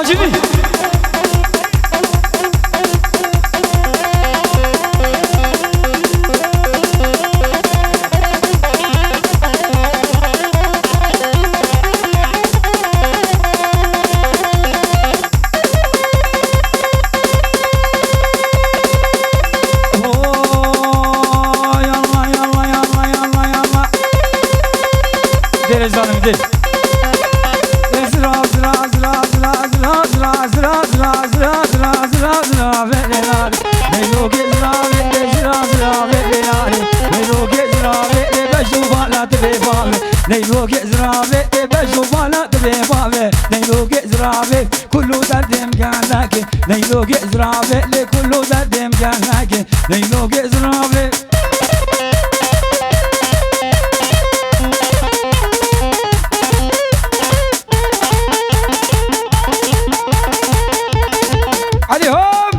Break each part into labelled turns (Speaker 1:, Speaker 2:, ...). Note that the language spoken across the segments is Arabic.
Speaker 1: جيني نيلوك زرافي بشوفانا تبيبابي نيلوك زرافي كله دردم كانك نيلوك زرافي لكله دردم كانك نيلوك زرافي عليهم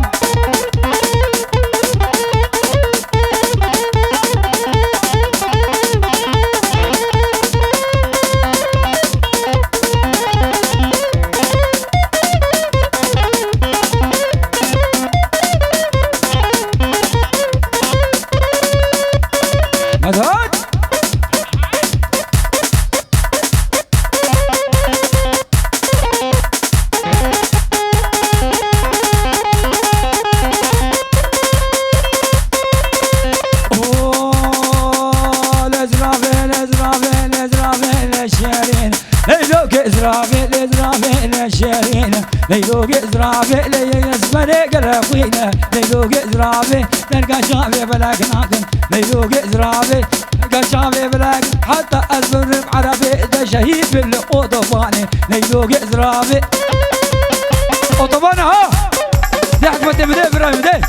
Speaker 1: مدهوت ليلوك إزرافي ليسمري قلقوينا ليلوك إزرافي نلقى شافي بلاك ناكن ليلوك إزرافي نلقى شافي بلاك حتى أزبر عربي ده شهيد بالأوطوباني ليلوك إزرافي أوطوبانا ها دي حكمة بدي إبراهيم دي